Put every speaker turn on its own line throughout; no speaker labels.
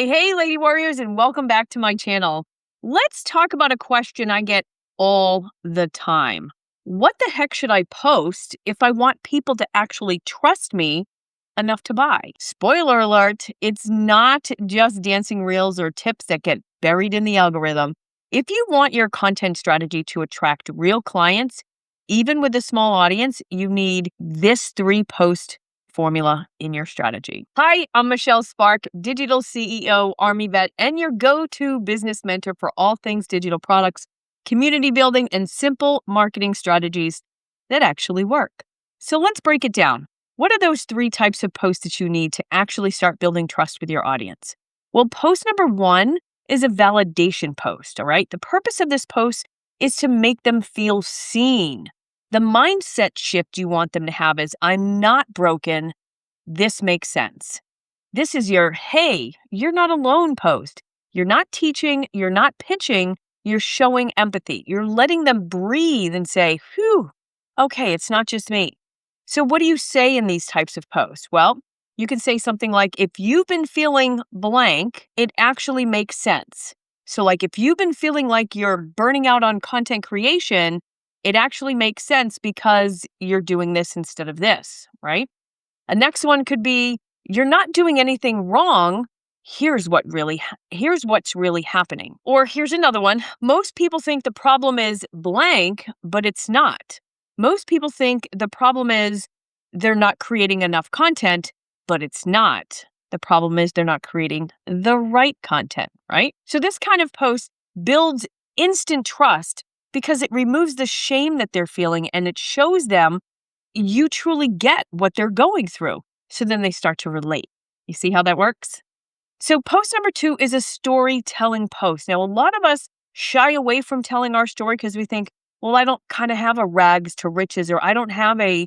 Hey, Lady Warriors, and welcome back to my channel. Let's talk about a question I get all the time. What the heck should I post if I want people to actually trust me enough to buy? Spoiler alert, it's not just dancing reels or tips that get buried in the algorithm. If you want your content strategy to attract real clients, even with a small audience, you need this 3-post formula in your strategy. Hi, I'm Michelle Spark, digital CEO, Army vet, and your go-to business mentor for all things digital products, community building, and simple marketing strategies that actually work. So let's break it down. What are those 3 types of posts that you need to actually start building trust with your audience? Well, post number 1 is a validation post, all right? The purpose of this post is to make them feel seen. The mindset shift you want them to have is, I'm not broken. This makes sense. This is your, hey, you're not alone post. You're not teaching. You're not pitching. You're showing empathy. You're letting them breathe and say, whew, okay, it's not just me. So what do you say in these types of posts? Well, you can say something like, if you've been feeling blank, it actually makes sense. So like if you've been feeling like you're burning out on content creation, it actually makes sense because you're doing this instead of this, right? A next one could be, you're not doing anything wrong. Here's what's really happening. Or here's another one. Most people think the problem is blank, but it's not. Most people think the problem is they're not creating enough content, but it's not. The problem is they're not creating the right content, right? So this kind of post builds instant trust because it removes the shame that they're feeling and it shows them you truly get what they're going through. So then they start to relate. You see how that works? So post number 2 is a storytelling post. Now, a lot of us shy away from telling our story because we think, well, I don't kind of have a rags to riches, or I don't have a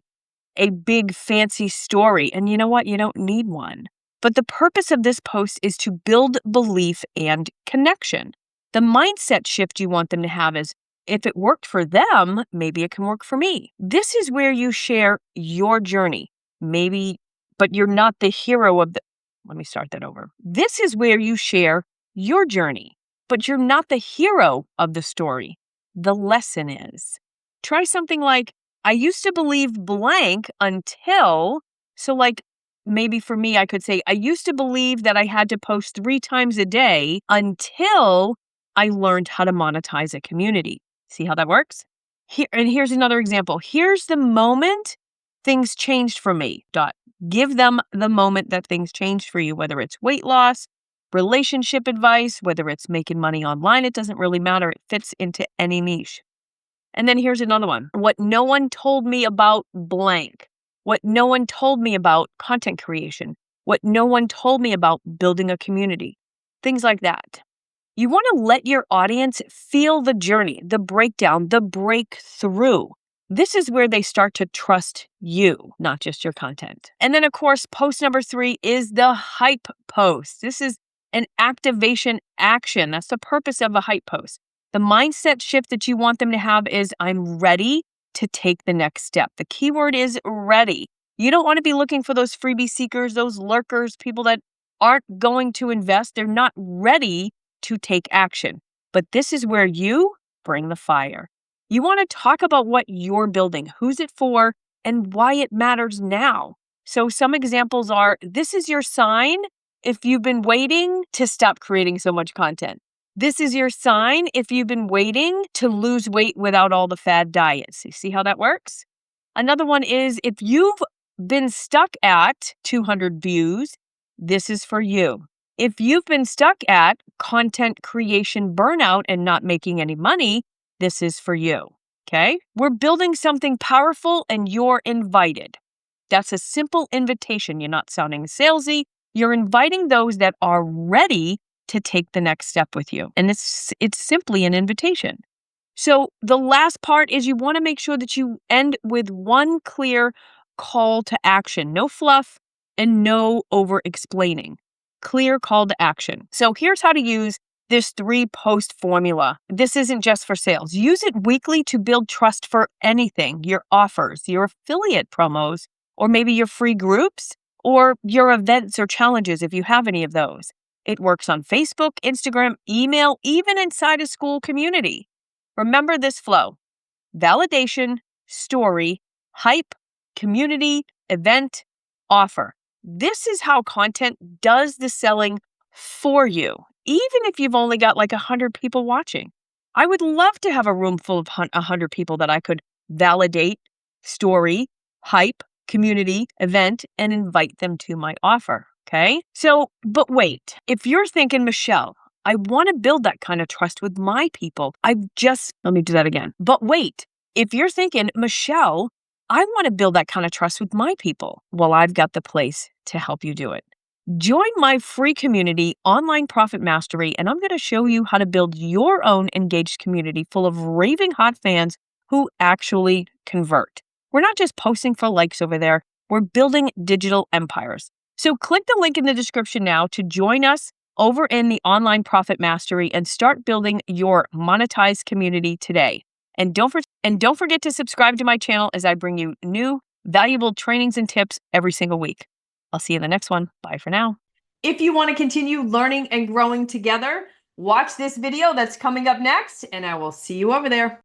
big fancy story. And you know what? You don't need one. But the purpose of this post is to build belief and connection. The mindset shift you want them to have is, if it worked for them, maybe it can work for me. This is where you share your journey. Maybe, but you're not the hero of the, let me start that over. This is where you share your journey, but you're not the hero of the story. The lesson is. Try something like, I used to believe blank until, so like maybe for me, I could say, I used to believe that I had to post 3 times a day until I learned how to monetize a community. See how that works? Here's another example. Here's the moment things changed for me. Give them the moment that things changed for you, whether it's weight loss, relationship advice, whether it's making money online. It doesn't really matter. It fits into any niche. And then here's another one. What no one told me about blank. What no one told me about content creation. What no one told me about building a community. Things like that. You want to let your audience feel the journey, the breakdown, the breakthrough. This is where they start to trust you, not just your content. And then, of course, post number 3 is the hype post. This is an activation action. That's the purpose of a hype post. The mindset shift that you want them to have is, I'm ready to take the next step. The keyword is ready. You don't want to be looking for those freebie seekers, those lurkers, people that aren't going to invest. They're not ready to take action. But this is where you bring the fire. You want to talk about what you're building, who's it for, and why it matters now. So some examples are, this is your sign if you've been waiting to stop creating so much content. This is your sign if you've been waiting to lose weight without all the fad diets. You see how that works? Another one is, if you've been stuck at 200 views, this is for you. If you've been stuck at content creation burnout and not making any money, this is for you, okay? We're building something powerful and you're invited. That's a simple invitation. You're not sounding salesy. You're inviting those that are ready to take the next step with you. And it's simply an invitation. So the last part is, you want to make sure that you end with one clear call to action. No fluff and no over-explaining. Clear call to action. So here's how to use this 3-post formula. This isn't just for sales. Use it weekly to build trust for anything, your offers, your affiliate promos, or maybe your free groups, or your events or challenges if you have any of those. It works on Facebook, Instagram, email, even inside a school community. Remember this flow: validation, story, hype, community, event, offer. This is how content does the selling for you, even if you've only got like 100 people watching. I would love to have a room full of 100 people that I could validate, story, hype, community, event, and invite them to my offer. Okay. So, but wait, if you're thinking, Michelle, I want to build that kind of trust with my people. Let me do that again. But wait, if you're thinking, Michelle, I want to build that kind of trust with my people, well, I've got the place to help you do it. Join my free community, Online Profit Mastery, and I'm going to show you how to build your own engaged community full of raving hot fans who actually convert. We're not just posting for likes over there, we're building digital empires. So click the link in the description now to join us over in the Online Profit Mastery and start building your monetized community today. And don't forget to subscribe to my channel as I bring you new, valuable trainings and tips every single week. I'll see you in the next one. Bye for now. If you want to continue learning and growing together, watch this video that's coming up next, and I will see you over there.